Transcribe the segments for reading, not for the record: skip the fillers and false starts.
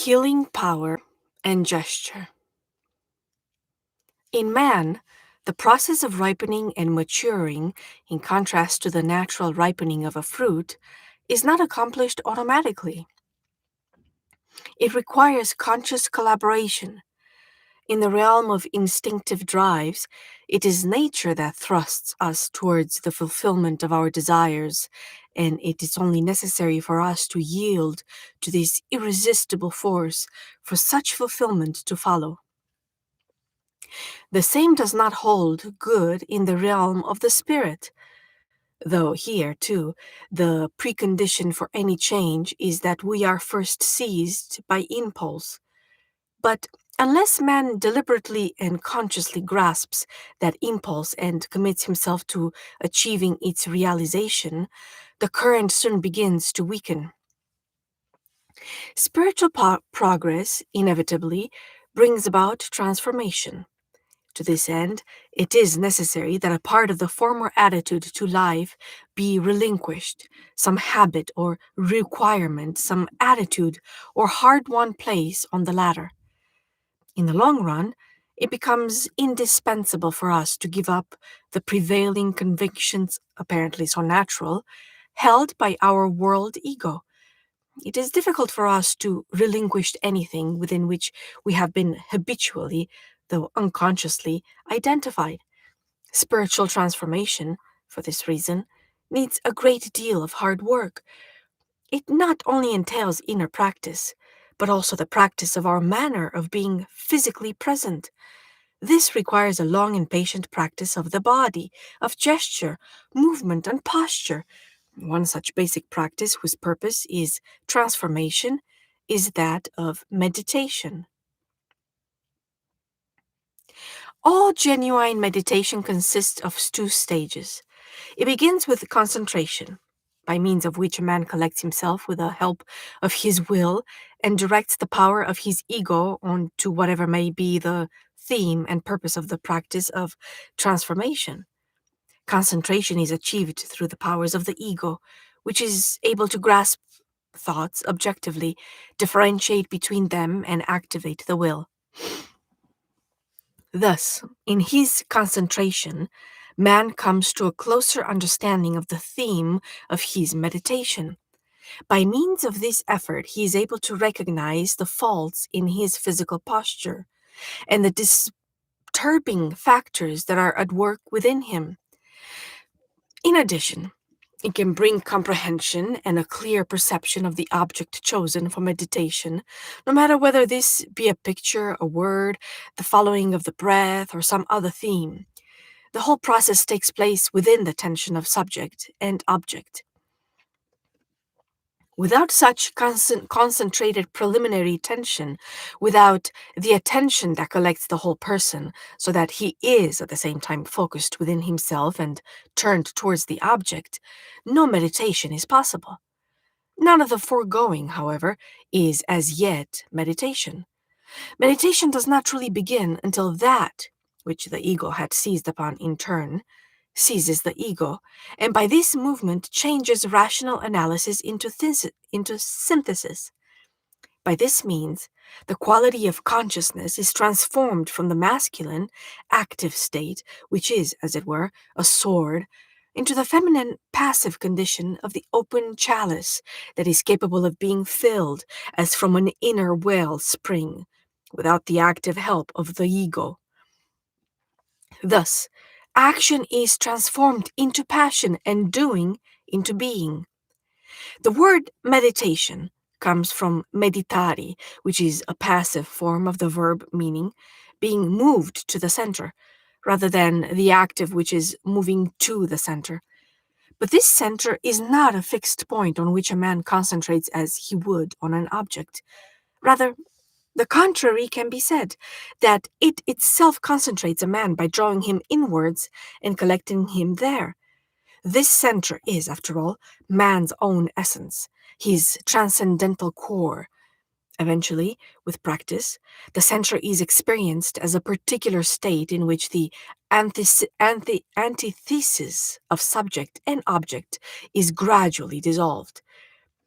Healing power and gesture. In man, the process of ripening and maturing, in contrast to the natural ripening of a fruit, is not accomplished automatically. It requires conscious collaboration. In the realm of instinctive drives, it is nature that thrusts us towards the fulfillment of our desires, and it is only necessary for us to yield to this irresistible force for such fulfillment to follow. The same does not hold good in the realm of the spirit, though here, too, the precondition for any change is that we are first seized by impulse. But unless man deliberately and consciously grasps that impulse and commits himself to achieving its realization, the current soon begins to weaken. Spiritual progress inevitably brings about transformation. To this end, it is necessary that a part of the former attitude to life be relinquished, some habit or requirement, some attitude or hard-won place on the latter. In the long run, it becomes indispensable for us to give up the prevailing convictions, apparently so natural, held by our world ego. It is difficult for us to relinquish anything within which we have been habitually, though unconsciously, identified. Spiritual transformation, for this reason, needs a great deal of hard work. It not only entails inner practice, but also the practice of our manner of being physically present. This requires a long and patient practice of the body, of gesture, movement, and posture. One such basic practice, whose purpose is transformation, is that of meditation. All genuine meditation consists of two stages. It begins with concentration, by means of which a man collects himself with the help of his will and directs the power of his ego onto whatever may be the theme and purpose of the practice of transformation. Concentration is achieved through the powers of the ego, which is able to grasp thoughts objectively, differentiate between them, and activate the will. Thus, in his concentration, man comes to a closer understanding of the theme of his meditation. By means of this effort, he is able to recognize the faults in his physical posture and the disturbing factors that are at work within him. In addition, it can bring comprehension and a clear perception of the object chosen for meditation, no matter whether this be a picture, a word, the following of the breath, or some other theme. The whole process takes place within the tension of subject and object. Without such concentrated preliminary tension, without the attention that collects the whole person, so that he is at the same time focused within himself and turned towards the object, no meditation is possible. None of the foregoing, however, is as yet meditation. Meditation does not truly begin until that which the ego had seized upon in turn seizes the ego, and by this movement changes rational analysis into synthesis. By this means, the quality of consciousness is transformed from the masculine, active state, which is, as it were, a sword, into the feminine, passive condition of the open chalice that is capable of being filled as from an inner well spring, without the active help of the ego. Thus, action is transformed into passion and doing into being. The word meditation comes from meditare, which is a passive form of the verb meaning being moved to the center, rather than the active, which is moving to the center. But this center is not a fixed point on which a man concentrates as he would on an object. Rather, the contrary can be said, that it itself concentrates a man by drawing him inwards and collecting him there. This center is, after all, man's own essence, his transcendental core. Eventually, with practice, the center is experienced as a particular state in which the antithesis of subject and object is gradually dissolved.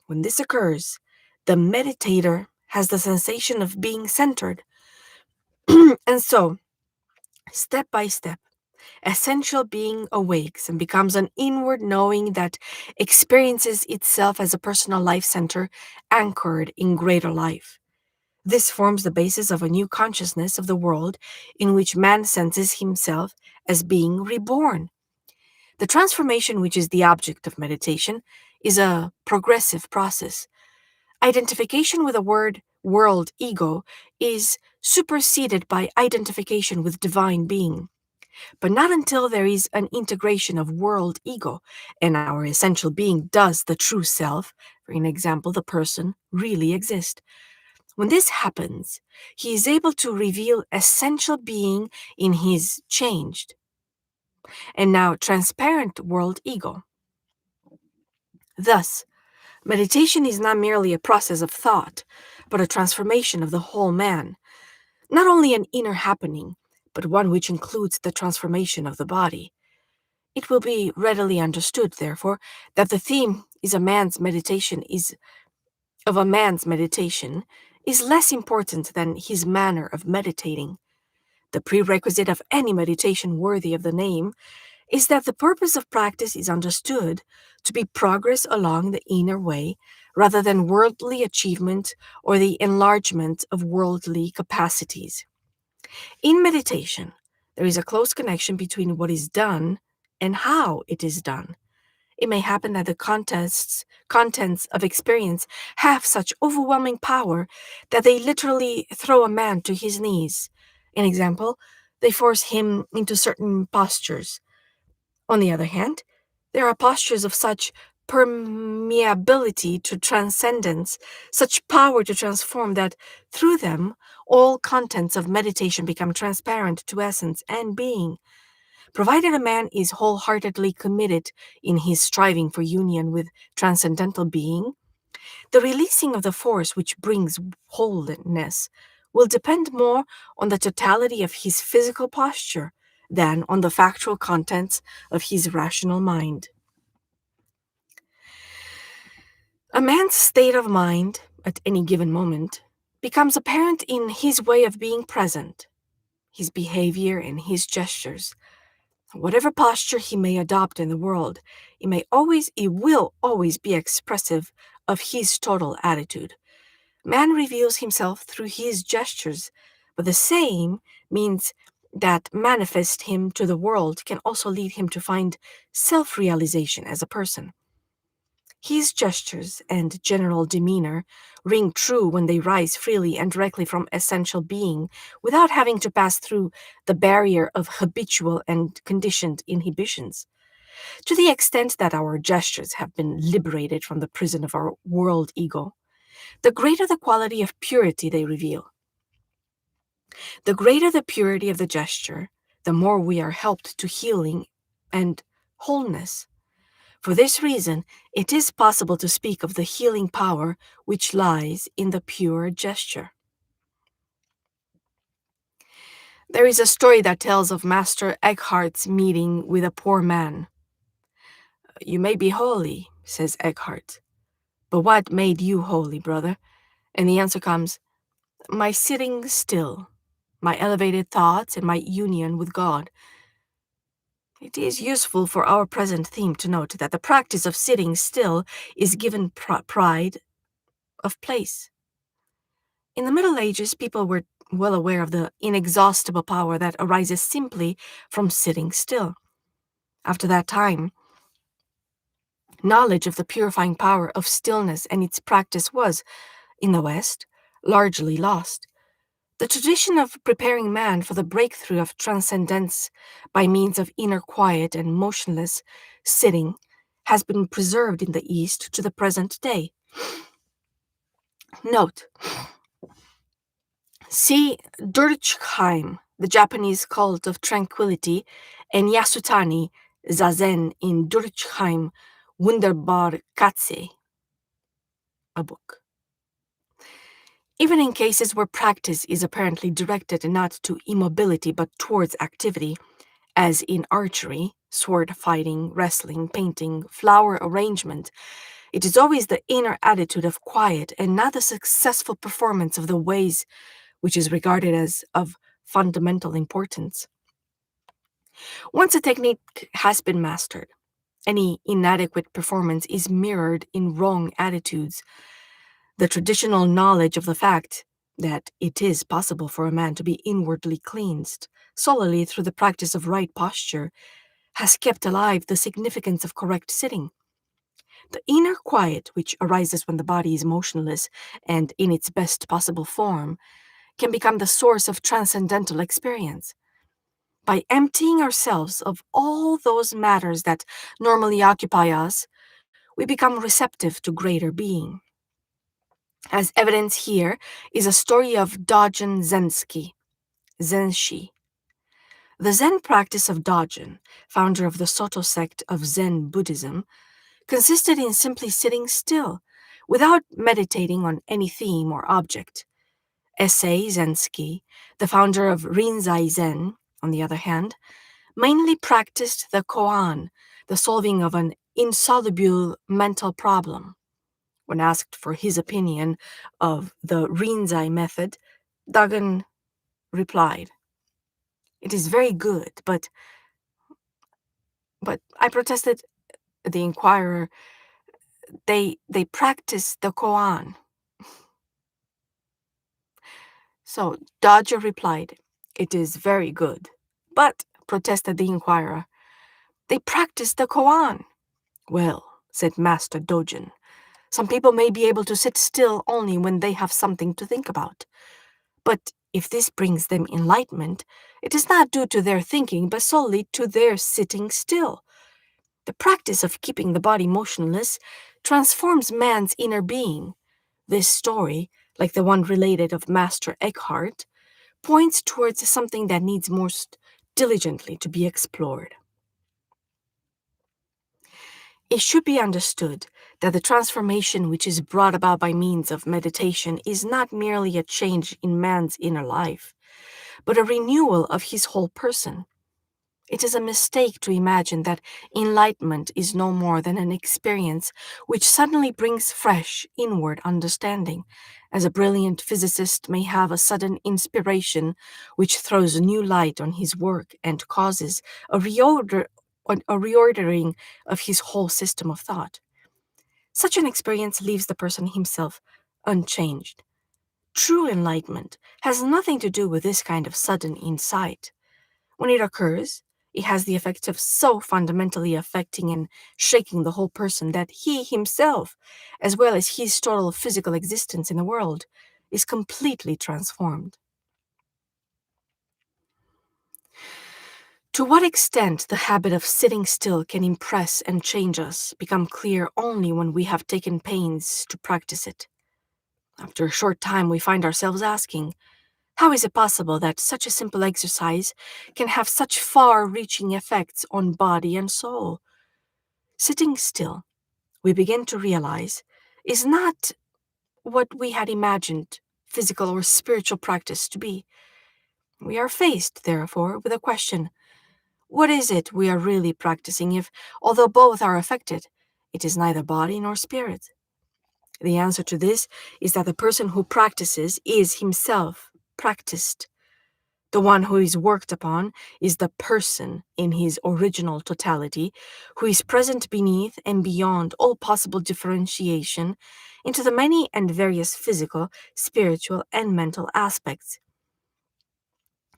When this occurs, the meditator has the sensation of being centered. And so, step by step, essential being awakes and becomes an inward knowing that experiences itself as a personal life center anchored in greater life. This forms the basis of a new consciousness of the world in which man senses himself as being reborn. The transformation, which is the object of meditation, is a progressive process. Identification with the word world ego is superseded by identification with divine being, but not until there is an integration of world ego and our essential being does the true self, for an example, the person, really exist. When this happens, he is able to reveal essential being in his changed and now transparent world ego. Thus, meditation is not merely a process of thought, but a transformation of the whole man, not only an inner happening, but one which includes the transformation of the body. It will be readily understood, therefore, that the theme of a man's meditation is less important than his manner of meditating. The prerequisite of any meditation worthy of the name is that the purpose of practice is understood to be progress along the inner way rather than worldly achievement or the enlargement of worldly capacities. In meditation, there is a close connection between what is done and how it is done. It may happen that the contents of experience have such overwhelming power that they literally throw a man to his knees. An example, they force him into certain postures. On the other hand, there are postures of such permeability to transcendence, such power to transform that through them all contents of meditation become transparent to essence and being. Provided a man is wholeheartedly committed in his striving for union with transcendental being, the releasing of the force which brings wholeness will depend more on the totality of his physical posture than on the factual contents of his rational mind. A man's state of mind at any given moment becomes apparent in his way of being present, his behavior and his gestures. Whatever posture he may adopt in the world, it will always be expressive of his total attitude. Man reveals himself through his gestures, but the same means that manifest him to the world can also lead him to find self-realization as a person. His gestures and general demeanor ring true when they rise freely and directly from essential being without having to pass through the barrier of habitual and conditioned inhibitions. To the extent that our gestures have been liberated from the prison of our world ego, the greater the quality of purity they reveal. The greater the purity of the gesture, the more we are helped to healing and wholeness. For this reason, it is possible to speak of the healing power which lies in the pure gesture. There is a story that tells of Master Eckhart's meeting with a poor man. "You may be holy," says Eckhart, "but what made you holy, brother?" And the answer comes, "My sitting still, my elevated thoughts, and my union with God." It is useful for our present theme to note that the practice of sitting still is given pride of place. In the Middle Ages, people were well aware of the inexhaustible power that arises simply from sitting still. After that time, knowledge of the purifying power of stillness and its practice was, in the West, largely lost. The tradition of preparing man for the breakthrough of transcendence by means of inner quiet and motionless sitting has been preserved in the East to the present day. Note, see Durkheim, the Japanese cult of tranquility, and Yasutani, Zazen in Durkheim Wunderbar Katze, a book. Even in cases where practice is apparently directed not to immobility but towards activity, as in archery, sword fighting, wrestling, painting, flower arrangement, It is always the inner attitude of quiet and not the successful performance of the ways which is regarded as of fundamental importance. Once a technique has been mastered, any inadequate performance is mirrored in wrong attitudes. The traditional knowledge of the fact that it is possible for a man to be inwardly cleansed solely through the practice of right posture has kept alive the significance of correct sitting. The inner quiet, which arises when the body is motionless and in its best possible form, can become the source of transcendental experience. By emptying ourselves of all those matters that normally occupy us, we become receptive to greater being. As evidence here is a story of Dogen Zenshi. The Zen practice of Dogen, founder of the Soto sect of Zen Buddhism, consisted in simply sitting still, without meditating on any theme or object. Issei Zensky, the founder of Rinzai Zen, on the other hand, mainly practiced the koan, the solving of an insoluble mental problem. When asked for his opinion of the Rinzai method, Dogen replied, "It is very good, but I protested." The inquirer, they practice the koan. So Dodger replied, "It is very good." "But," protested the inquirer, "they practice the koan." "Well," said Master Dogen, "some people may be able to sit still only when they have something to think about. But if this brings them enlightenment, it is not due to their thinking, but solely to their sitting still. The practice of keeping the body motionless transforms man's inner being. This story, like the one related of Master Eckhart, points towards something that needs most diligently to be explored. It should be understood that the transformation which is brought about by means of meditation is not merely a change in man's inner life, but a renewal of his whole person. It is a mistake to imagine that enlightenment is no more than an experience which suddenly brings fresh inward understanding, as a brilliant physicist may have a sudden inspiration which throws new light on his work and causes a reordering of his whole system of thought. Such an experience leaves the person himself unchanged. True enlightenment has nothing to do with this kind of sudden insight. When it occurs, it has the effect of so fundamentally affecting and shaking the whole person that he himself, as well as his total physical existence in the world, is completely transformed. To what extent the habit of sitting still can impress and change us become clear only when we have taken pains to practice it. After a short time, we find ourselves asking, how is it possible that such a simple exercise can have such far-reaching effects on body and soul? Sitting still, we begin to realize, is not what we had imagined physical or spiritual practice to be. We are faced, therefore, with a question. What is it we are really practicing if, although both are affected, it is neither body nor spirit? The answer to this is that the person who practices is himself practiced. The one who is worked upon is the person in his original totality, who is present beneath and beyond all possible differentiation into the many and various physical, spiritual, and mental aspects.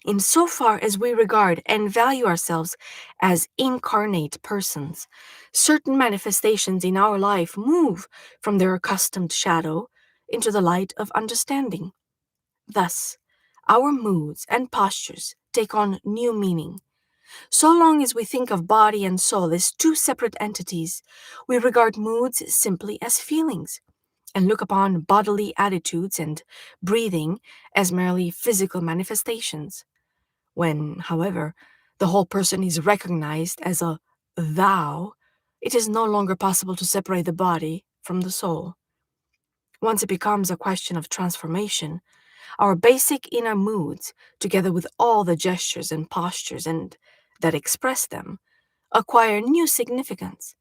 In so far as we regard and value ourselves as incarnate persons, certain manifestations in our life move from their accustomed shadow into the light of understanding. Thus, our moods and postures take on new meaning. So long as we think of body and soul as two separate entities, we regard moods simply as feelings, and look upon bodily attitudes and breathing as merely physical manifestations. When, however, the whole person is recognized as a thou, it is no longer possible to separate the body from the soul. Once it becomes a question of transformation, our basic inner moods, together with all the gestures and postures and that express them, acquire new significance,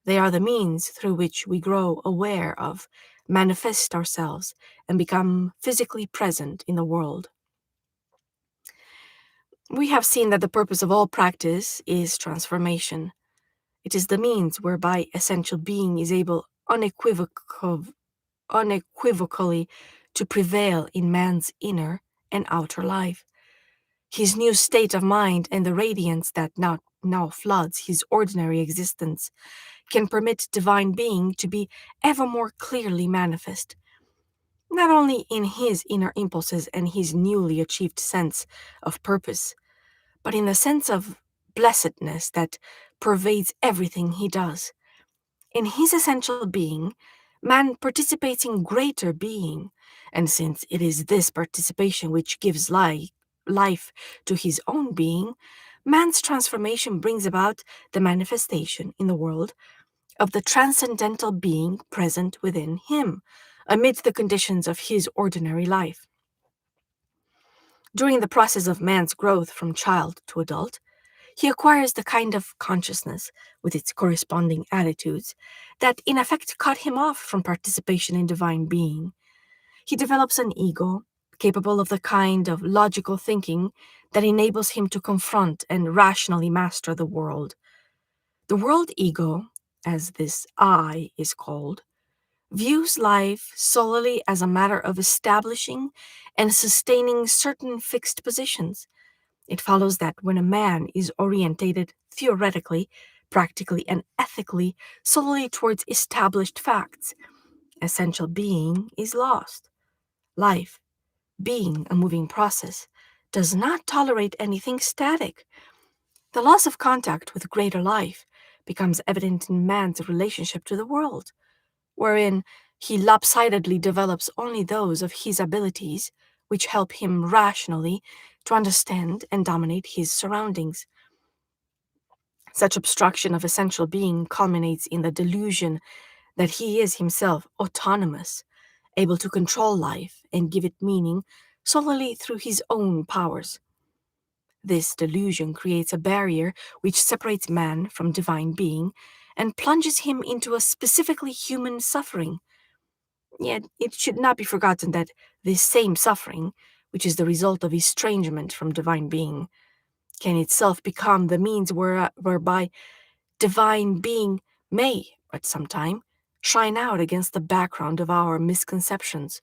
They are the means through which we grow aware of, manifest ourselves, and become physically present in the world. We have seen that the purpose of all practice is transformation. It is the means whereby essential being is able unequivocally to prevail in man's inner and outer life. His new state of mind and the radiance that now floods his ordinary existence can permit divine being to be ever more clearly manifest, not only in his inner impulses and his newly achieved sense of purpose, but in the sense of blessedness that pervades everything he does. In his essential being, man participates in greater being, and since it is this participation which gives life to his own being, man's transformation brings about the manifestation in the world of the transcendental being present within him, amidst the conditions of his ordinary life. During the process of man's growth from child to adult, he acquires the kind of consciousness, with its corresponding attitudes, that in effect cut him off from participation in divine being. He develops an ego, capable of the kind of logical thinking that enables him to confront and rationally master the world. The world ego, as this I is called, views life solely as a matter of establishing and sustaining certain fixed positions. It follows that when a man is orientated theoretically, practically, and ethically solely towards established facts, essential being is lost. Life, being a moving process, does not tolerate anything static. The loss of contact with greater life becomes evident in man's relationship to the world, wherein he lopsidedly develops only those of his abilities which help him rationally to understand and dominate his surroundings. Such obstruction of essential being culminates in the delusion that he is himself autonomous, able to control life and give it meaning solely through his own powers. This delusion creates a barrier which separates man from divine being and plunges him into a specifically human suffering. Yet it should not be forgotten that this same suffering, which is the result of estrangement from divine being, can itself become the means whereby divine being may, at some time, shine out against the background of our misconceptions.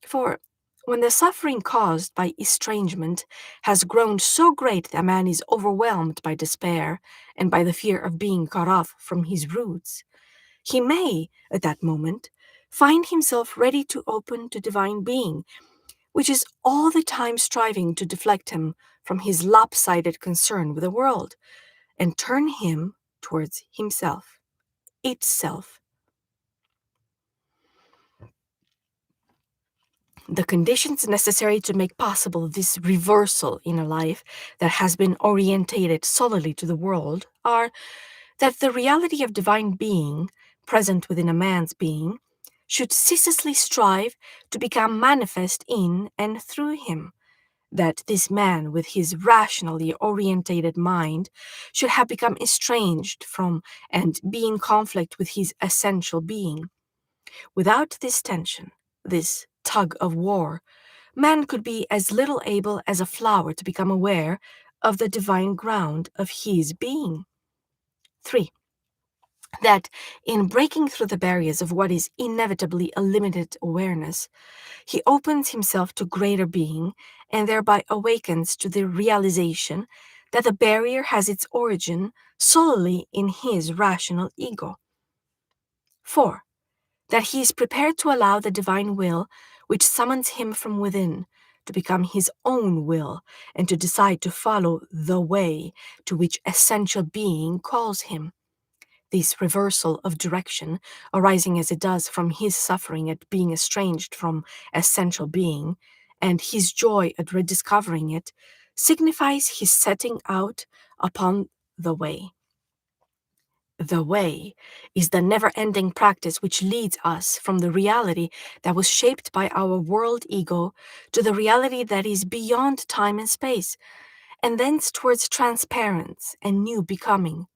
For when the suffering caused by estrangement has grown so great that man is overwhelmed by despair and by the fear of being cut off from his roots, he may, at that moment, find himself ready to open to divine being, which is all the time striving to deflect him from his lopsided concern with the world and turn him towards himself, itself. The conditions necessary to make possible this reversal in a life that has been orientated solely to the world are that the reality of divine being, present within a man's being, should ceaselessly strive to become manifest in and through him, that this man with his rationally orientated mind should have become estranged from and be in conflict with his essential being. Without this tension, this tug of war, man could be as little able as a flower to become aware of the divine ground of his being. 3. That in breaking through the barriers of what is inevitably a limited awareness, he opens himself to greater being and thereby awakens to the realization that the barrier has its origin solely in his rational ego. 4. That he is prepared to allow the divine will, which summons him from within, to become his own will and to decide to follow the way to which essential being calls him. This reversal of direction, arising as it does from his suffering at being estranged from essential being, and his joy at rediscovering it, signifies his setting out upon the way. The way is the never-ending practice which leads us from the reality that was shaped by our world ego to the reality that is beyond time and space, and thence towards transparence and new becoming.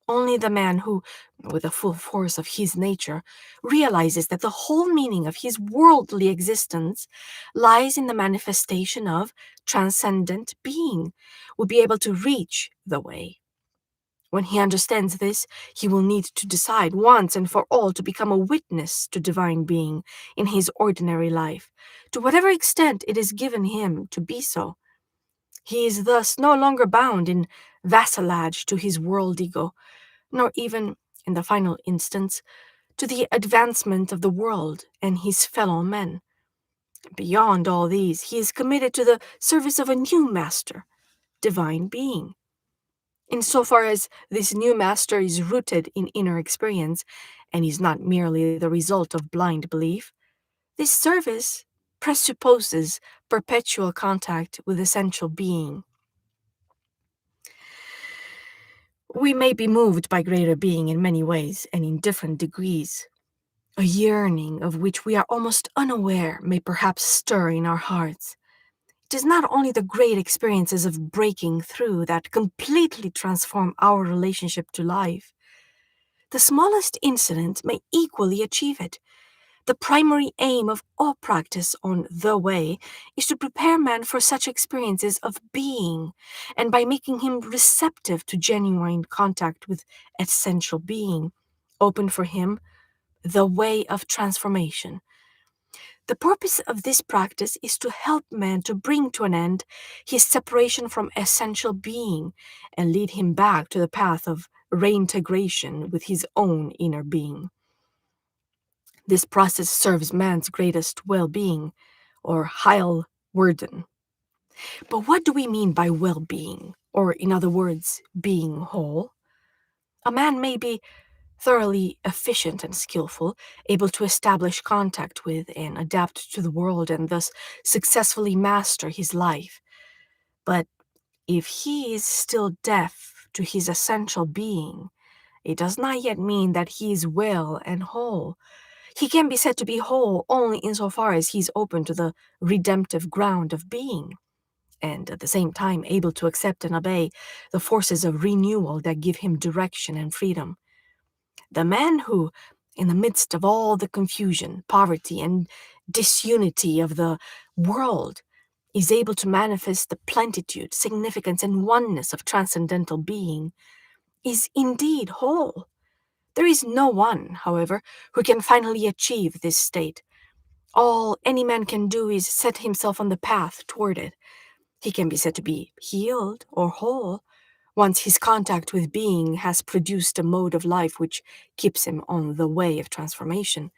Only the man who, with the full force of his nature, realizes that the whole meaning of his worldly existence lies in the manifestation of transcendent being will be able to reach the way. When he understands this, he will need to decide once and for all to become a witness to divine being in his ordinary life, to whatever extent it is given him to be so. He is thus no longer bound in vassalage to his world ego, nor even, in the final instance, to the advancement of the world and his fellow men. Beyond all these, he is committed to the service of a new master, divine being. Insofar as this new master is rooted in inner experience and is not merely the result of blind belief, this service presupposes perpetual contact with essential being. We may be moved by greater being in many ways and in different degrees. A yearning of which we are almost unaware may perhaps stir in our hearts. It is not only the great experiences of breaking through that completely transform our relationship to life. The smallest incident may equally achieve it. The primary aim of all practice on the way is to prepare man for such experiences of being, and by making him receptive to genuine contact with essential being, open for him the way of transformation. The purpose of this practice is to help man to bring to an end his separation from essential being and lead him back to the path of reintegration with his own inner being. This process serves man's greatest well-being, or Heil Werden. But what do we mean by well-being, or in other words, being whole? A man may be thoroughly efficient and skillful, able to establish contact with and adapt to the world and thus successfully master his life. But if he is still deaf to his essential being, it does not yet mean that he is well and whole. He can be said to be whole only insofar as he is open to the redemptive ground of being, and at the same time able to accept and obey the forces of renewal that give him direction and freedom. The man who, in the midst of all the confusion, poverty, and disunity of the world, is able to manifest the plenitude, significance, and oneness of transcendental being, is indeed whole. There is no one, however, who can finally achieve this state. All any man can do is set himself on the path toward it. He can be said to be healed or whole once his contact with being has produced a mode of life which keeps him on the way of transformation.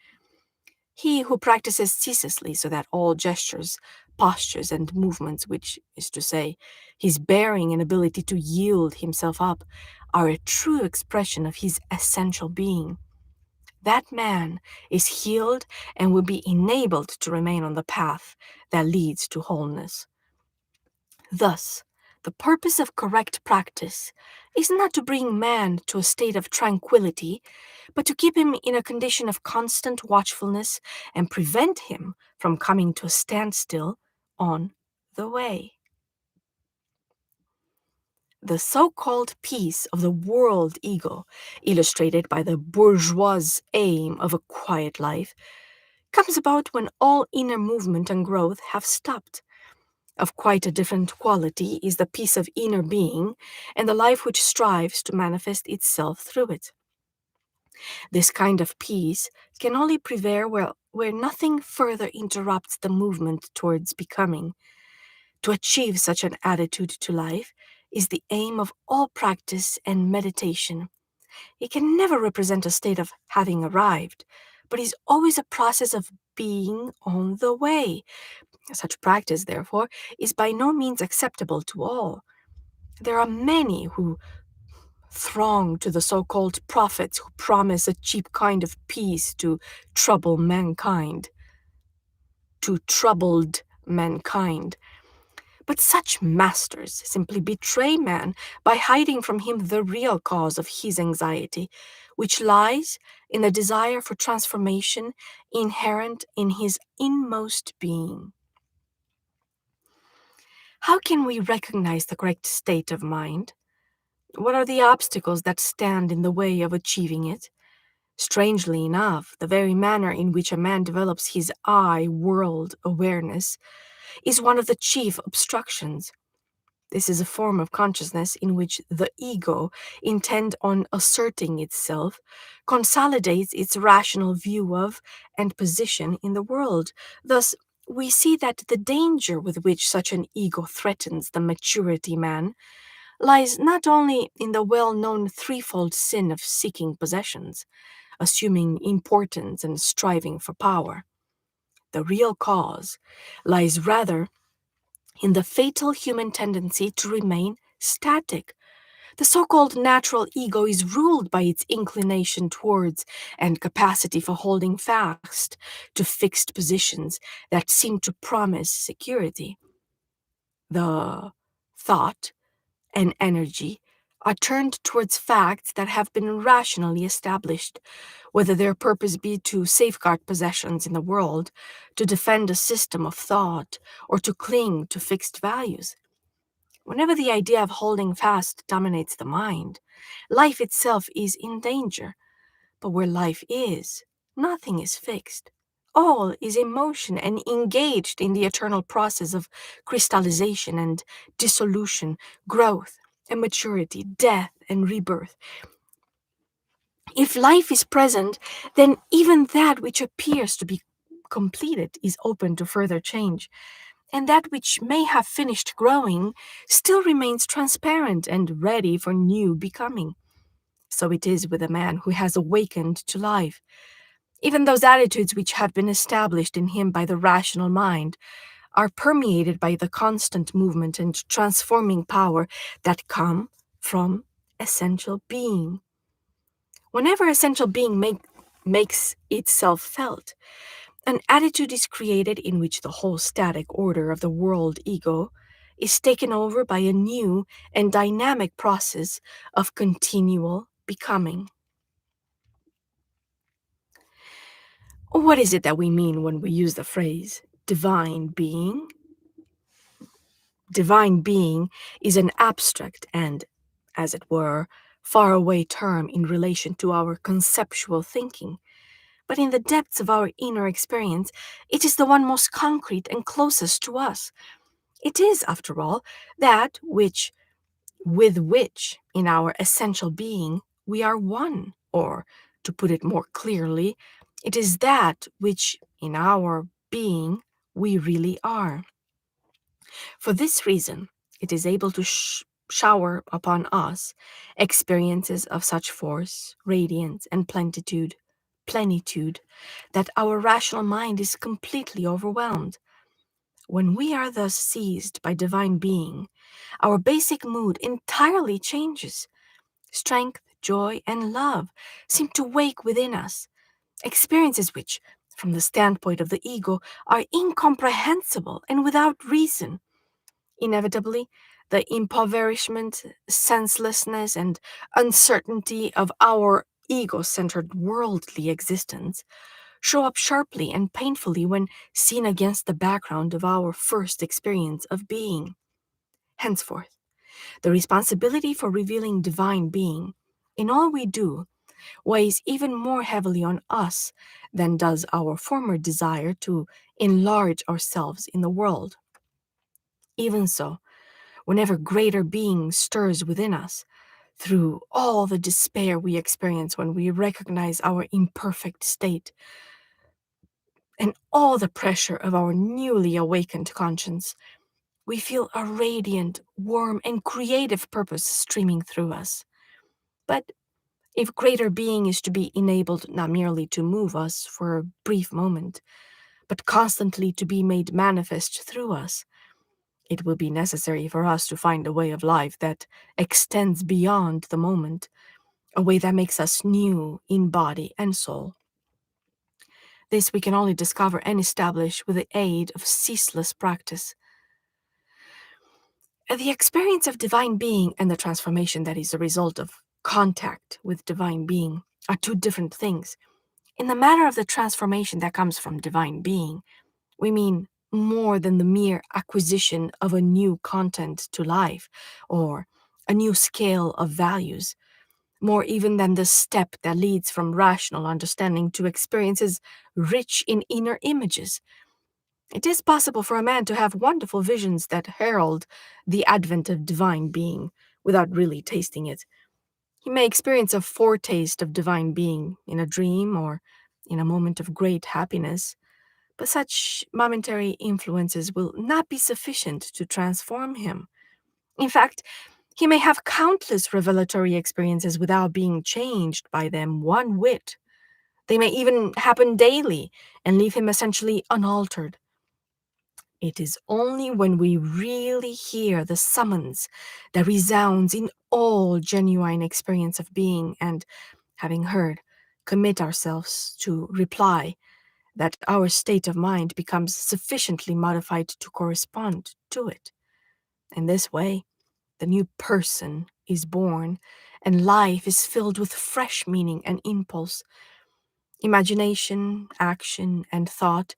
He who practices ceaselessly so that all gestures, postures, and movements, which is to say, his bearing and ability to yield himself up, are a true expression of his essential being, that man is healed and will be enabled to remain on the path that leads to wholeness. Thus, the purpose of correct practice is not to bring man to a state of tranquility, but to keep him in a condition of constant watchfulness and prevent him from coming to a standstill on the way. The so-called peace of the world ego, illustrated by the bourgeois aim of a quiet life, comes about when all inner movement and growth have stopped. Of quite a different quality is the peace of inner being and the life which strives to manifest itself through it. This kind of peace can only prevail where nothing further interrupts the movement towards becoming. To achieve such an attitude to life is the aim of all practice and meditation. It can never represent a state of having arrived, but is always a process of being on the way. Such practice, therefore, is by no means acceptable to all. There are many who throng to the so-called prophets who promise a cheap kind of peace to trouble mankind, to troubled mankind. But such masters simply betray man by hiding from him the real cause of his anxiety, which lies in the desire for transformation inherent in his inmost being. How can we recognize the correct state of mind? What are the obstacles that stand in the way of achieving it? Strangely enough, the very manner in which a man develops his I world awareness is one of the chief obstructions. This is a form of consciousness in which the ego, intent on asserting itself, consolidates its rational view of and position in the world. Thus, we see that the danger with which such an ego threatens the maturity man lies not only in the well known threefold sin of seeking possessions, assuming importance and striving for power. The real cause lies rather in the fatal human tendency to remain static. The so called natural ego is ruled by its inclination towards and capacity for holding fast to fixed positions that seem to promise security. The thought and energy are turned towards facts that have been rationally established, whether their purpose be to safeguard possessions in the world, to defend a system of thought, or to cling to fixed values. Whenever the idea of holding fast dominates the mind, life itself is in danger. But where life is, nothing is fixed. All is in motion and engaged in the eternal process of crystallization and dissolution, growth and maturity, death and rebirth. If life is present, then even that which appears to be completed is open to further change, and that which may have finished growing still remains transparent and ready for new becoming. So it is with a man who has awakened to life. Even those attitudes which have been established in him by the rational mind are permeated by the constant movement and transforming power that come from essential being. Whenever essential being makes itself felt, an attitude is created in which the whole static order of the world ego is taken over by a new and dynamic process of continual becoming. What is it that we mean when we use the phrase divine being? Divine being is an abstract and, as it were, faraway term in relation to our conceptual thinking. But in the depths of our inner experience, it is the one most concrete and closest to us. It is, after all, that which, with which, in our essential being, we are one, or, to put it more clearly, it is that which, in our being, we really are. For this reason, it is able to shower upon us experiences of such force, radiance, and plenitude, that our rational mind is completely overwhelmed. When we are thus seized by divine being, our basic mood entirely changes. Strength, joy, and love seem to wake within us, experiences which, from the standpoint of the ego, are incomprehensible and without reason. Inevitably, the impoverishment, senselessness, and uncertainty of our ego centered worldly existence show up sharply and painfully when seen against the background of our first experience of being. Henceforth, the responsibility for revealing divine being in all we do weighs even more heavily on us than does our former desire to enlarge ourselves in the world. Even so, whenever greater being stirs within us, through all the despair we experience when we recognize our imperfect state, and all the pressure of our newly awakened conscience, we feel a radiant, warm, and creative purpose streaming through us. But if greater being is to be enabled not merely to move us for a brief moment, but constantly to be made manifest through us, it will be necessary for us to find a way of life that extends beyond the moment, a way that makes us new in body and soul. This we can only discover and establish with the aid of ceaseless practice. The experience of divine being and the transformation that is a result of contact with divine being are two different things. In the matter of the transformation that comes from divine being, we mean more than the mere acquisition of a new content to life, or, a new scale of values, more even than the step that leads from rational understanding to experiences rich in inner images. It is possible for a man to have wonderful visions that herald the advent of divine being without really tasting it. He may experience a foretaste of divine being in a dream or in a moment of great happiness, but such momentary influences will not be sufficient to transform him. In fact, he may have countless revelatory experiences without being changed by them one whit. They may even happen daily and leave him essentially unaltered. It is only when we really hear the summons that resounds in all genuine experience of being and, having heard, commit ourselves to reply that our state of mind becomes sufficiently modified to correspond to it. In this way, the new person is born, and life is filled with fresh meaning and impulse. Imagination, action, and thought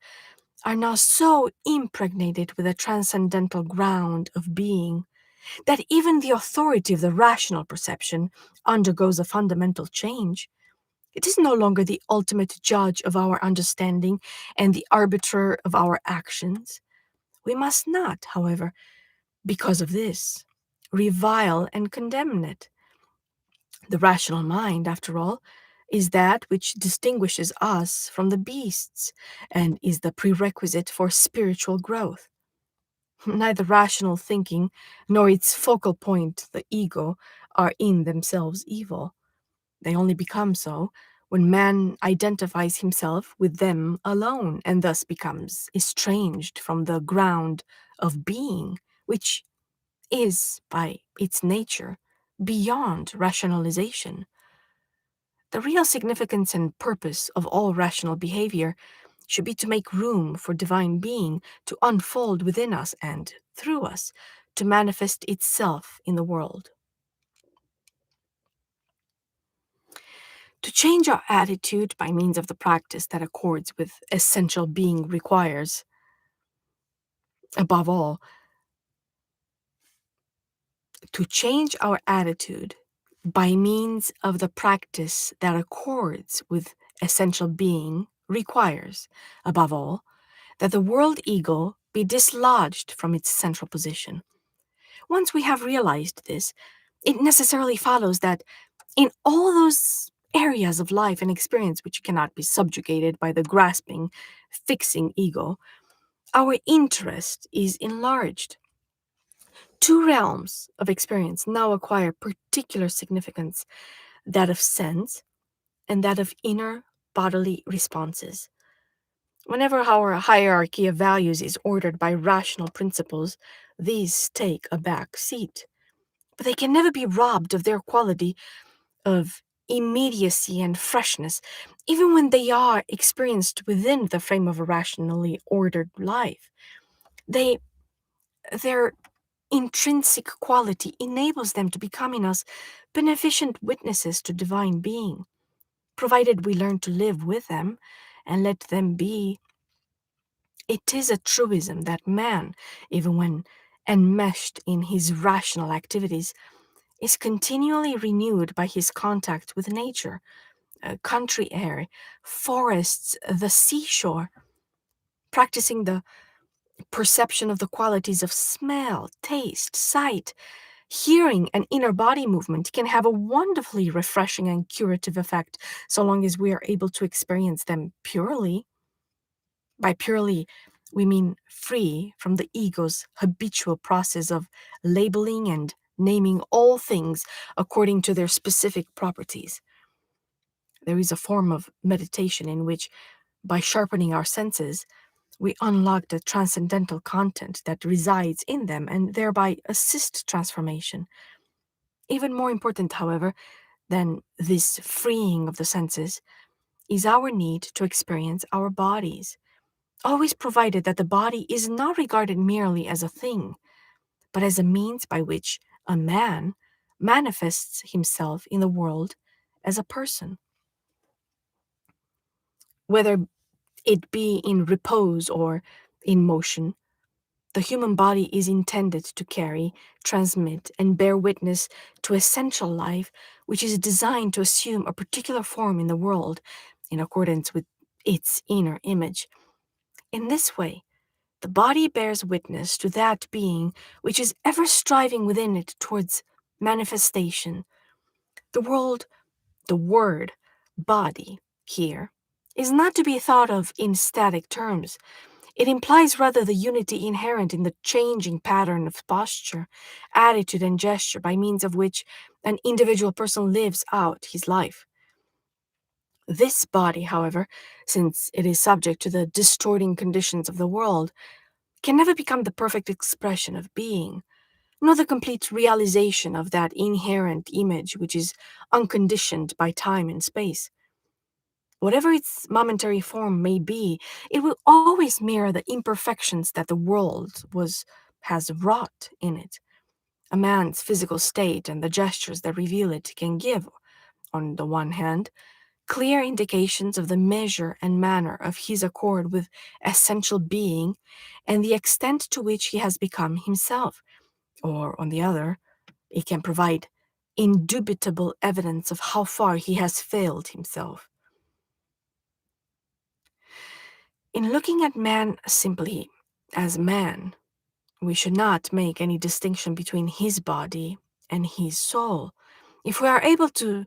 are now so impregnated with a transcendental ground of being that even the authority of the rational perception undergoes a fundamental change. It is no longer the ultimate judge of our understanding and the arbiter of our actions. We must not, however, because of this, revile and condemn it. The rational mind, after all, is that which distinguishes us from the beasts and is the prerequisite for spiritual growth. Neither rational thinking nor its focal point, the ego, are in themselves evil. They only become so when man identifies himself with them alone and thus becomes estranged from the ground of being, which is, by its nature, beyond rationalization. The real significance and purpose of all rational behavior should be to make room for divine being to unfold within us and, through us, to manifest itself in the world. To change our attitude by means of the practice that accords with essential being requires, above all, to change our attitude by means of the practice that accords with essential being requires, above all, that the world ego be dislodged from its central position. Once we have realized this, it necessarily follows that in all those areas of life and experience which cannot be subjugated by the grasping, fixing ego, our interest is enlarged. Two realms of experience now acquire particular significance, that of sense and that of inner bodily responses. Whenever our hierarchy of values is ordered by rational principles, these take a back seat. But they can never be robbed of their quality of immediacy and freshness, even when they are experienced within the frame of a rationally ordered life. They, their intrinsic quality enables them to become in us beneficent witnesses to divine being, provided we learn to live with them and let them be. It is a truism that man, even when enmeshed in his rational activities, is continually renewed by his contact with nature, country air, forests, the seashore, practicing the perception of the qualities of smell, taste, sight, hearing, and inner body movement can have a wonderfully refreshing and curative effect so long as we are able to experience them purely. By purely, we mean free from the ego's habitual process of labeling and naming all things according to their specific properties. There is a form of meditation in which, by sharpening our senses, we unlock the transcendental content that resides in them and thereby assist transformation. Even more important, however, than this freeing of the senses is our need to experience our bodies, always provided that the body is not regarded merely as a thing, but as a means by which a man manifests himself in the world as a person. Whether it be in repose or in motion, The human body is intended to carry, transmit, and bear witness to essential life, which is designed to assume a particular form in the world in accordance with its inner image. In this way, the body bears witness to that being which is ever striving within it towards manifestation. The world, the word body here, is not to be thought of in static terms. It implies rather the unity inherent in the changing pattern of posture, attitude, and gesture by means of which an individual person lives out his life. This body, however, since it is subject to the distorting conditions of the world, can never become the perfect expression of being, nor the complete realization of that inherent image which is unconditioned by time and space. Whatever its momentary form may be, it will always mirror the imperfections that the world has wrought in it. A man's physical state and the gestures that reveal it can give, on the one hand, clear indications of the measure and manner of his accord with essential being and the extent to which he has become himself, or, on the other, it can provide indubitable evidence of how far he has failed himself. In looking at man simply as man, we should not make any distinction between his body and his soul. If we are able to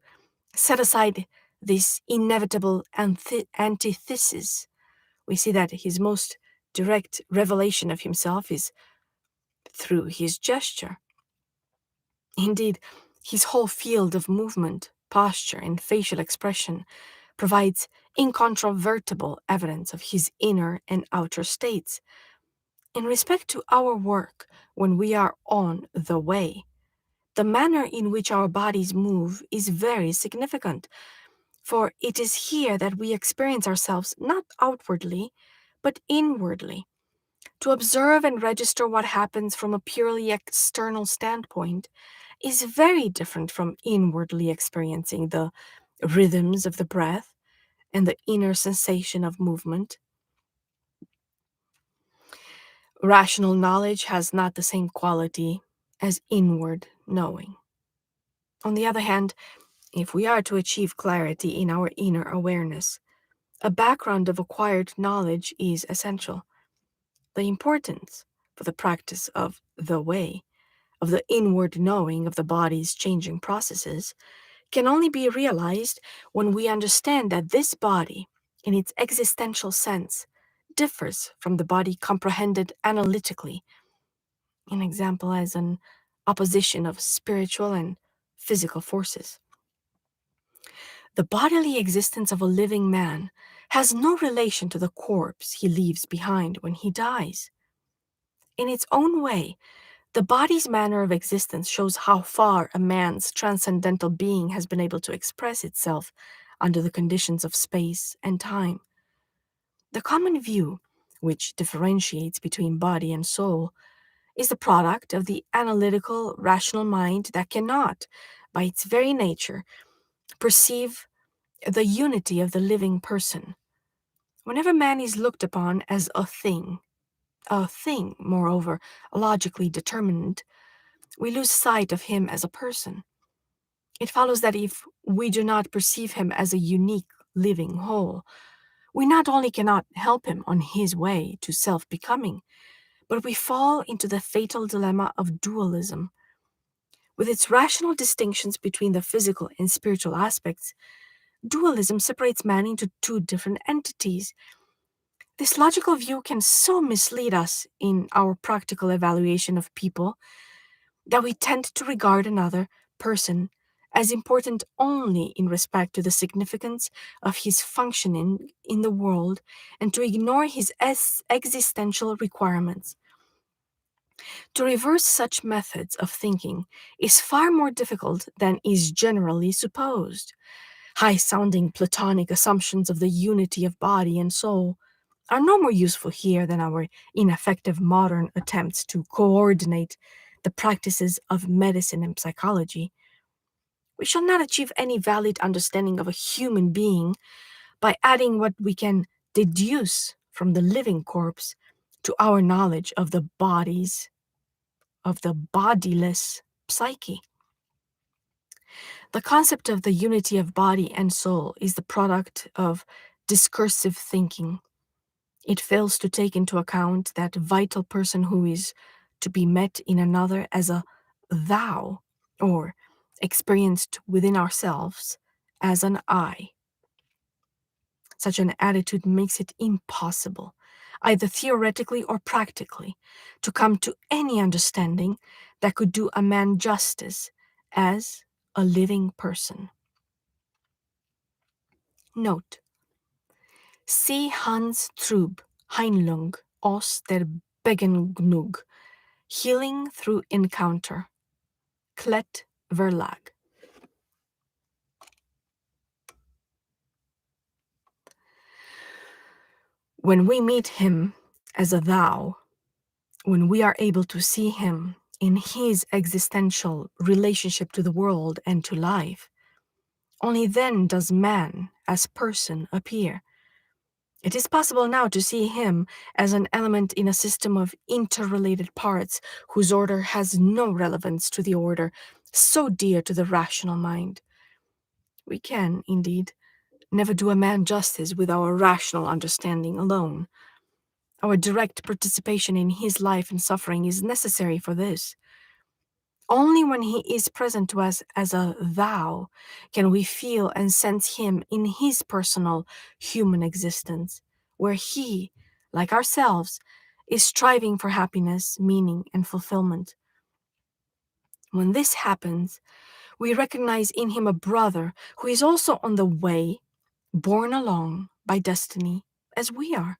set aside this inevitable antithesis, we see that his most direct revelation of himself is through his gesture. Indeed, his whole field of movement, posture, and facial expression provides incontrovertible evidence of his inner and outer states. In respect to our work, when we are on the way, the manner in which our bodies move is very significant, for it is here that we experience ourselves not outwardly, but inwardly. To observe and register what happens from a purely external standpoint is very different from inwardly experiencing the rhythms of the breath and the inner sensation of movement. Rational knowledge has not the same quality as inward knowing. On the other hand, if we are to achieve clarity in our inner awareness, a background of acquired knowledge is essential. The importance for the practice of the way, of the inward knowing of the body's changing processes, can only be realized when we understand that this body, in its existential sense, differs from the body comprehended analytically, an example as an opposition of spiritual and physical forces. The bodily existence of a living man has no relation to the corpse he leaves behind when he dies. In its own way, the body's manner of existence shows how far a man's transcendental being has been able to express itself under the conditions of space and time. The common view, which differentiates between body and soul, is the product of the analytical, rational mind that cannot, by its very nature, perceive the unity of the living person. Whenever man is looked upon as a thing, moreover, logically determined, we lose sight of him as a person. It follows that if we do not perceive him as a unique living whole, we not only cannot help him on his way to self-becoming, but we fall into the fatal dilemma of dualism. With its rational distinctions between the physical and spiritual aspects, dualism separates man into two different entities. This logical view can so mislead us in our practical evaluation of people that we tend to regard another person as important only in respect to the significance of his functioning in the world and to ignore his existential requirements. To reverse such methods of thinking is far more difficult than is generally supposed. High-sounding Platonic assumptions of the unity of body and soul are no more useful here than our ineffective modern attempts to coordinate the practices of medicine and psychology. We shall not achieve any valid understanding of a human being by adding what we can deduce from the living corpse to our knowledge of the bodiless psyche. The concept of the unity of body and soul is the product of discursive thinking. It fails to take into account that vital person who is to be met in another as a thou, or experienced within ourselves as an I. Such an attitude makes it impossible, either theoretically or practically, to come to any understanding that could do a man justice as a living person. Note: See Hans Trub, Heilung aus der Begegnung, Healing Through Encounter, Klett Verlag. When we meet him as a thou, when we are able to see him in his existential relationship to the world and to life, only then does man as person appear. It is possible now to see him as an element in a system of interrelated parts whose order has no relevance to the order so dear to the rational mind. We can, indeed, never do a man justice with our rational understanding alone. Our direct participation in his life and suffering is necessary for this. Only when he is present to us as a thou can we feel and sense him in his personal human existence, where he, like ourselves, is striving for happiness, meaning, and fulfillment. When this happens, we recognize in him a brother who is also on the way, borne along by destiny, as we are,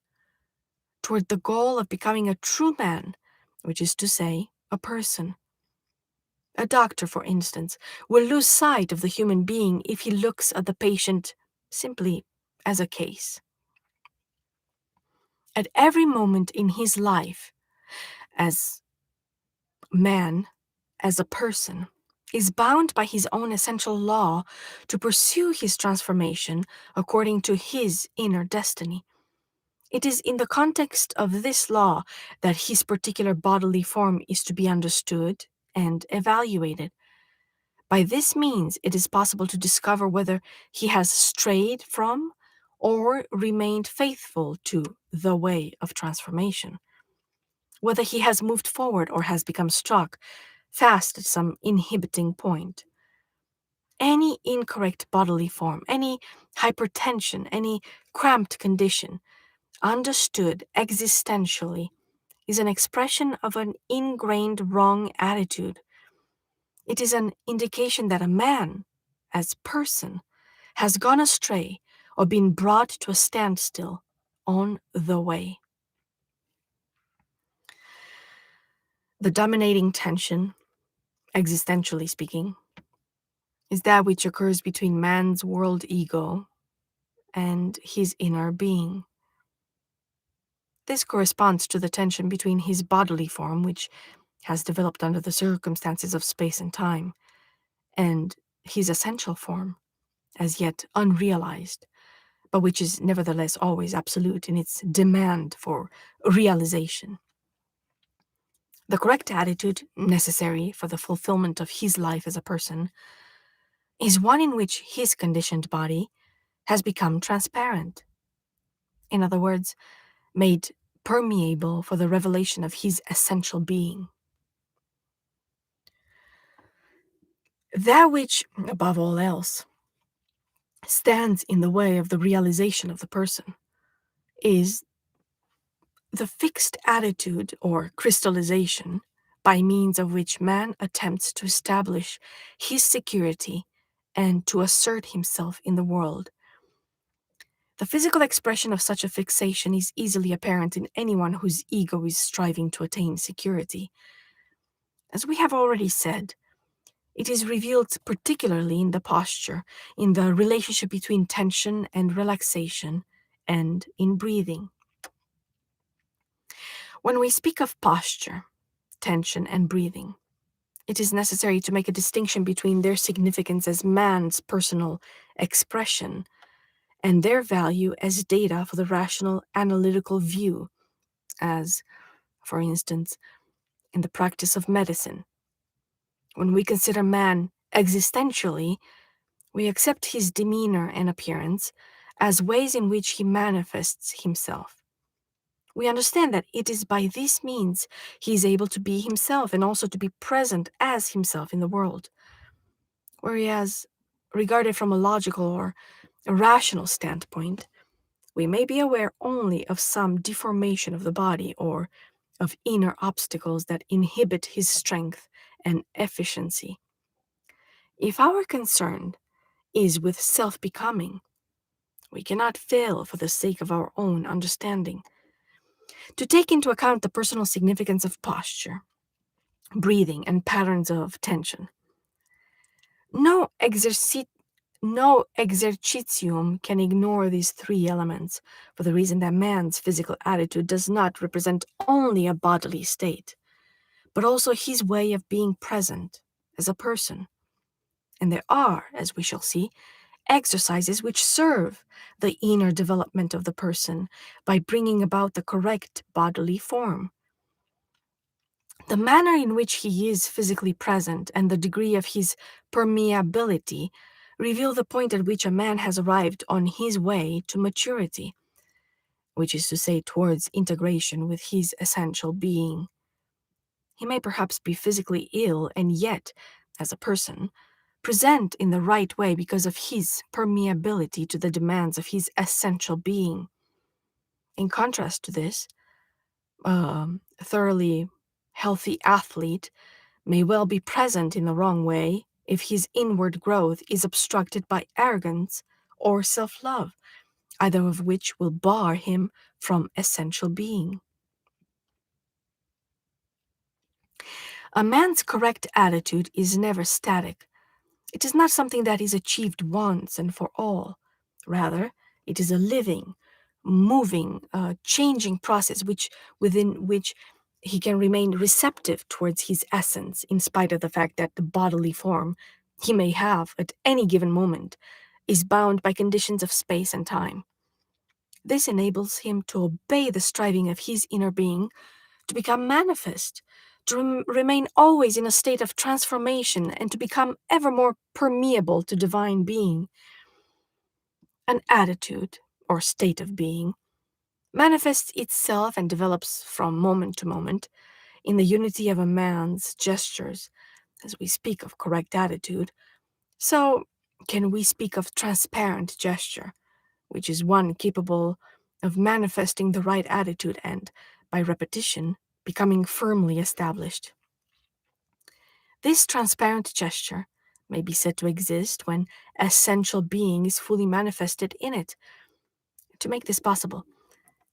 toward the goal of becoming a true man, which is to say, a person. A doctor, for instance, will lose sight of the human being if he looks at the patient simply as a case. At every moment in his life, as man, as a person, is bound by his own essential law to pursue his transformation according to his inner destiny. It is in the context of this law that his particular bodily form is to be understood and evaluated. By this means, it is possible to discover whether he has strayed from or remained faithful to the way of transformation, whether he has moved forward or has become stuck fast at some inhibiting point. Any incorrect bodily form, any hypertension, any cramped condition, understood existentially, is an expression of an ingrained wrong attitude. It is an indication that a man, as person, has gone astray or been brought to a standstill on the way. The dominating tension, existentially speaking, is that which occurs between man's world ego and his inner being. This corresponds to the tension between his bodily form, which has developed under the circumstances of space and time, and his essential form, as yet unrealized, but which is nevertheless always absolute in its demand for realization. The correct attitude, necessary for the fulfillment of his life as a person, is one in which his conditioned body has become transparent. In other words, made permeable for the revelation of his essential being. That which, above all else, stands in the way of the realization of the person is the fixed attitude or crystallization by means of which man attempts to establish his security and to assert himself in the world. The physical expression of such a fixation is easily apparent in anyone whose ego is striving to attain security. As we have already said, it is revealed particularly in the posture, in the relationship between tension and relaxation, and in breathing. When we speak of posture, tension, and breathing, it is necessary to make a distinction between their significance as man's personal expression and their value as data for the rational analytical view as, for instance, in the practice of medicine. When we consider man existentially, we accept his demeanor and appearance as ways in which he manifests himself. We understand that it is by this means he is able to be himself and also to be present as himself in the world. Whereas, regarded from a logical or a rational standpoint, we may be aware only of some deformation of the body or of inner obstacles that inhibit his strength and efficiency. If our concern is with self becoming, we cannot fail, for the sake of our own understanding, to take into account the personal significance of posture, breathing, and patterns of tension. No, no exercitium can ignore these three elements for the reason that man's physical attitude does not represent only a bodily state, but also his way of being present as a person. And there are, as we shall see, exercises which serve the inner development of the person by bringing about the correct bodily form. The manner in which he is physically present and the degree of his permeability reveal the point at which a man has arrived on his way to maturity, which is to say, towards integration with his essential being. He may perhaps be physically ill and yet, as a person, present in the right way because of his permeability to the demands of his essential being. In contrast to this, a thoroughly healthy athlete may well be present in the wrong way if his inward growth is obstructed by arrogance or self-love, either of which will bar him from essential being. A man's correct attitude is never static. It is not something that is achieved once and for all. Rather, it is a living, moving, changing process within which he can remain receptive towards his essence, in spite of the fact that the bodily form he may have at any given moment is bound by conditions of space and time. This enables him to obey the striving of his inner being to become manifest, to remain always in a state of transformation, and to become ever more permeable to divine being. An attitude, or state of being, manifests itself and develops from moment to moment in the unity of a man's gestures. As we speak of correct attitude, so can we speak of transparent gesture, which is one capable of manifesting the right attitude and, by repetition, becoming firmly established. This transparent gesture may be said to exist when essential being is fully manifested in it. To make this possible,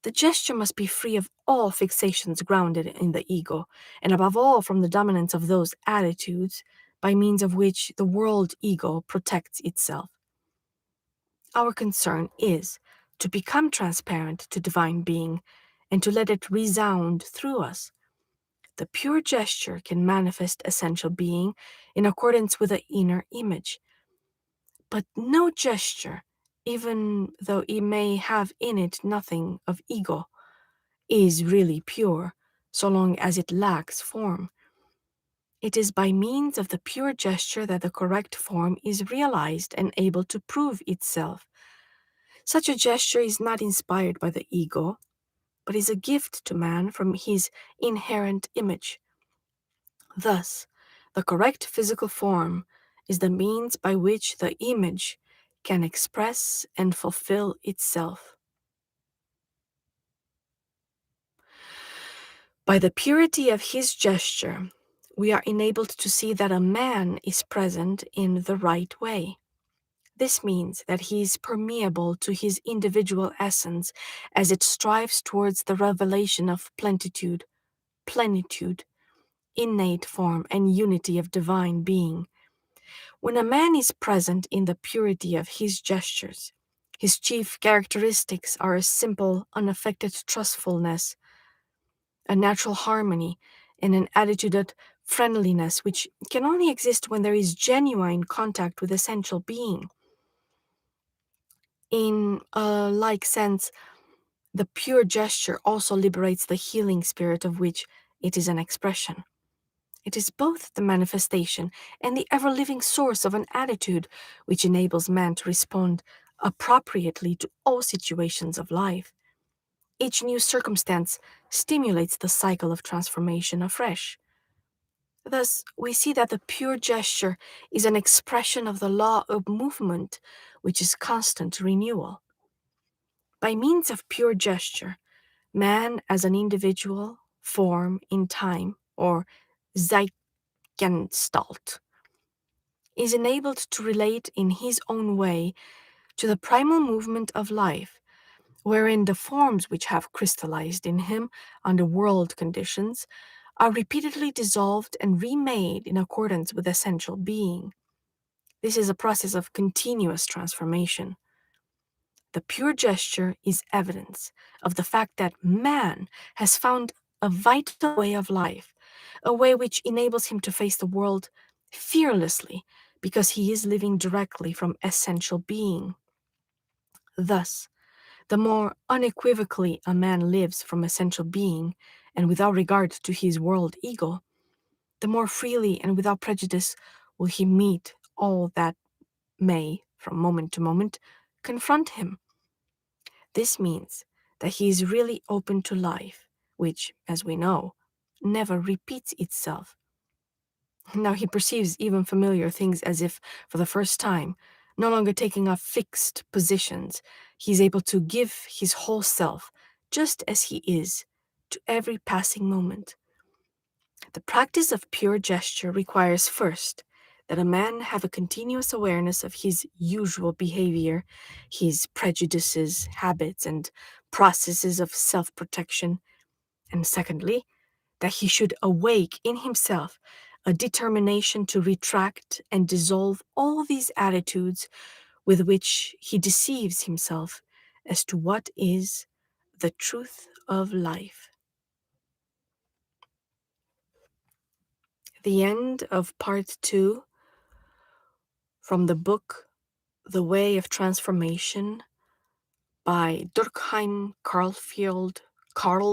the gesture must be free of all fixations grounded in the ego, and above all from the dominance of those attitudes by means of which the world ego protects itself. Our concern is to become transparent to divine being and to let it resound through us. The pure gesture can manifest essential being in accordance with the inner image. But no gesture, even though it may have in it nothing of ego, is really pure, so long as it lacks form. It is by means of the pure gesture that the correct form is realized and able to prove itself. Such a gesture is not inspired by the ego, but is a gift to man from his inherent image. Thus, the correct physical form is the means by which the image can express and fulfill itself. By the purity of his gesture, we are enabled to see that a man is present in the right way. This means that he is permeable to his individual essence as it strives towards the revelation of plenitude, innate form, and unity of divine being. When a man is present in the purity of his gestures, his chief characteristics are a simple, unaffected trustfulness, a natural harmony, and an attitude of friendliness which can only exist when there is genuine contact with essential being. In a like sense, The pure gesture also liberates the healing spirit of which it is an expression. It is both the manifestation and the ever living source of an attitude which enables man to respond appropriately to all situations of life. Each new circumstance stimulates the cycle of transformation afresh. Thus, we see that the pure gesture is an expression of the law of movement, which is constant renewal. By means of pure gesture, man as an individual form in time, or Zeitgestalt, is enabled to relate in his own way to the primal movement of life, wherein the forms which have crystallized in him under world conditions are repeatedly dissolved and remade in accordance with essential being. This is a process of continuous transformation. The pure gesture is evidence of the fact that man has found a vital way of life, a way which enables him to face the world fearlessly because he is living directly from essential being. Thus, the more unequivocally a man lives from essential being and without regard to his world ego, the more freely and without prejudice will he meet all that may, from moment to moment, confront him. This means that he is really open to life, which, as we know, never repeats itself. Now he perceives even familiar things as if for the first time, no longer taking up fixed positions, he is able to give his whole self, just as he is, to every passing moment. The practice of pure gesture requires first that a man have a continuous awareness of his usual behavior, his prejudices, habits, and processes of self-protection, and secondly, that he should awake in himself a determination to retract and dissolve all these attitudes with which he deceives himself as to what is the truth of life. The end of part 2 from the book The Way of Transformation by Durkheim Karl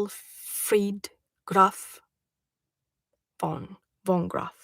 Fried Graf von Graf.